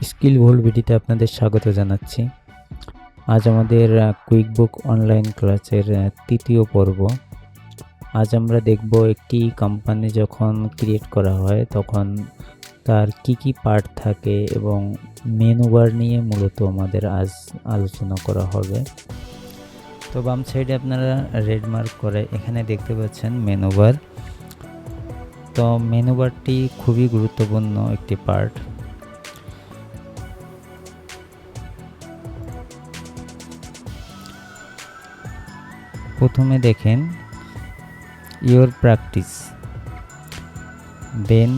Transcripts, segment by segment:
Skill volt ভিডিওতে আপনাদের স্বাগত জানাচ্ছি। আজ আমাদের কুইকবুক অনলাইন ক্লাসের তৃতীয় পর্ব। আজ আমরা দেখব একটি কোম্পানি যখন ক্রিয়েট করা হয় তখন তার কি পার্ট থাকে এবং মেনু বার নিয়ে মূলত আমাদের আজ আলোচনা করা হবে। তো বাম সাইডে আপনারা রেড মার্ক করে এখানে দেখতে পাচ্ছেন মেনু বার। তো মেনু বারটি খুবই গুরুত্বপূর্ণ একটি পার্ট। প্রথমে দেখেন ইওর প্র্যাকটিস, দেন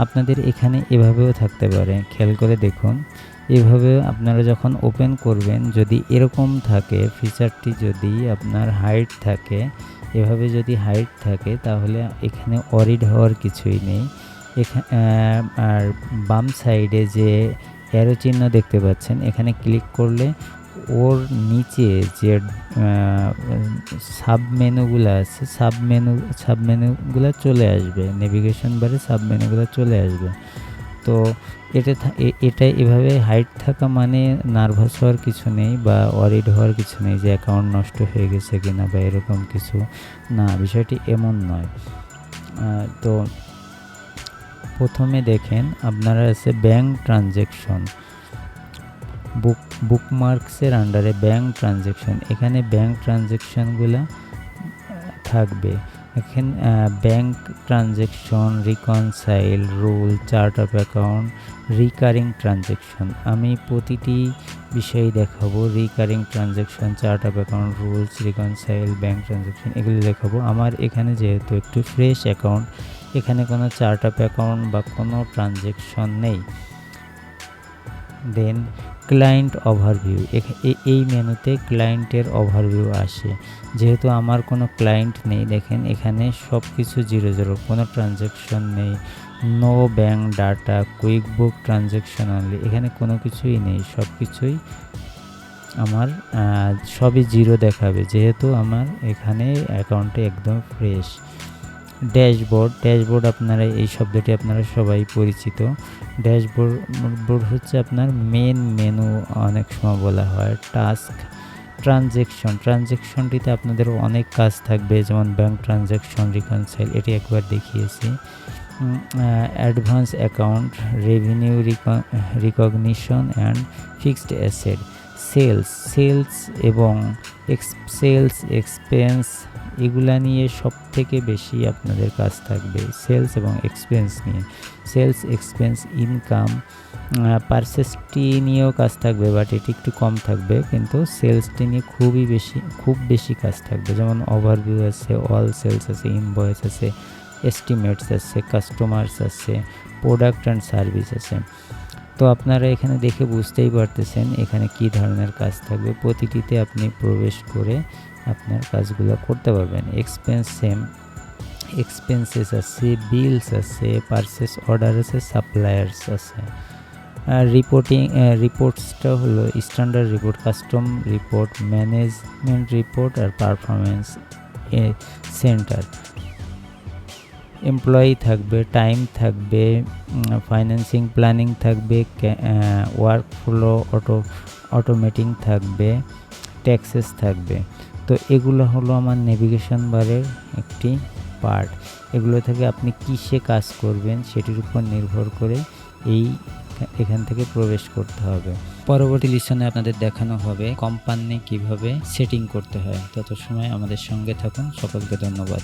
আপনাদের এখানে এভাবেও থাকতে পারে, খেয়াল করে দেখুন। এভাবে আপনারা যখন ওপেন করবেন যদি এরকম থাকে, ফিচারটি যদি আপনার হাইট থাকে, এভাবে যদি হাইট থাকে তাহলে এখানে অরিড হওয়ার কিছুই নেই। আর বাম সাইডে যে অ্যারো চিহ্ন দেখতে পাচ্ছেন এখানে ক্লিক করলে ওর নিচে যে সাবমেনুগুলো আছে সাবমেনুগুলো চলে আসবে, নেভিগেশন বারে সাবমেনুগুলো চলে আসবে। তো এটা এভাবে হাইট থাকা মানে নার্ভাস হওয়ার কিছু নেই বা ওয়ারিড হওয়ার কিছু নেই যে অ্যাকাউন্ট নষ্ট হয়ে গেছে কিনা বা এরকম কিছু না, বিষয়টি এমন নয়। তো প্রথমে দেখেন আপনারা আছে ব্যাঙ্ক ট্রানজ্যাকশন, বুকমার্কসের আন্ডারে ব্যাঙ্ক ট্রানজ্যাকশন, এখানে ব্যাঙ্ক ট্রানজ্যাকশনগুলো থাকবে। এখানে bank transaction, reconcile, rule, chart of account, recurring transaction. আমি প্রতিটি বিষয় দেখাবো, recurring transaction, chart of account, rules, reconcile, bank transaction এগুলো দেখাবো। আমার এখানে যেহেতু একটু ফ্রেশ অ্যাকাউন্ট, এখানে কোনো চার্ট অফ অ্যাকাউন্ট বা কোনো ট্রানজ্যাকশন নেই। দেন ক্লায়েন্ট ওভারভিউ, এই মেনুতে ক্লায়েন্টের ওভারভিউ আসে। যেহেতু আমার কোনো ক্লায়েন্ট নেই, দেখেন এখানে সব কিছু 0 কোনো ট্রানজ্যাকশন নেই, no bank data, QuickBook transaction only, এখানে কোনো কিছুই নেই, সব কিছুই আমার সবই 0 দেখাবে যেহেতু আমার এখানে অ্যাকাউন্টে একদম ফ্রেশ। ড্যাশবোর্ড আপনারা এই শব্দটি আপনারা সবাই পরিচিত। ড্যাশবোর্ড হচ্ছে আপনার মেন মেনু, অনেক সময় বলা হয় টাস্ক। ট্রানজ্যাকশনটিতে আপনাদের অনেক কাজ থাকবে, যেমন ব্যাঙ্ক ট্রানজ্যাকশন, রিকনসাইল, এটি একবার দেখিয়েছি। Advance account, revenue recognition and fixed asset, sales এবং সেলস এক্সপেন্স, এগুলা নিয়ে সব থেকে বেশি আপনাদের কাজ থাকবে সেলস এবং এক্সপেন্স নিয়ে। সেলস, এক্সপেন্স, ইনকাম, পারচেসটি নিয়েও কাজ থাকবে বাট এটি একটু কম থাকবে, কিন্তু সেলসটি নিয়ে খুব বেশি কাজ থাকবে। যেমন ওভারভিউ আছে, অল সেলস আছে, ইনভয়েস আছে, এস্টিমেটস আছে, কাস্টমার্স আছে, প্রোডাক্ট অ্যান্ড সার্ভিস আছে। তো আপনারা এখানে দেখে বুঝতেই পারতেছেন এখানে কি ধরনের কাজ থাকবে। প্রতিটিতে আপনি প্রবেশ করে আপনার কাজগুলো করতে পারবেন। এক্সপেন্সেস আছে, বিলস আছে, পারচেস অর্ডার আছে, সাপ্লায়ার্স আছে। রিপোর্টসটা হলো standard report, custom report, management report আর পারফরমেন্স সেন্টার। এমপ্লয়ি থাকবে, টাইম থাকবে, ফাইন্যান্সিং প্ল্যানিং থাকবে, ওয়ার্কফ্লো অটোমেটিং থাকবে, ট্যাক্সেস থাকবে। তো এগুলো হলো আমার নেভিগেশন বারের একটি পার্ট। এগুলো থেকে আপনি কিসে কাজ করবেন সেটির উপর নির্ভর করে এখান থেকে প্রবেশ করতে হবে। পরবর্তী লিসনে আপনাদের দেখানো হবে কোম্পানি কিভাবে সেটিং করতে হয়। তত সময় আমাদের সঙ্গে থাকুন। সকলকে ধন্যবাদ।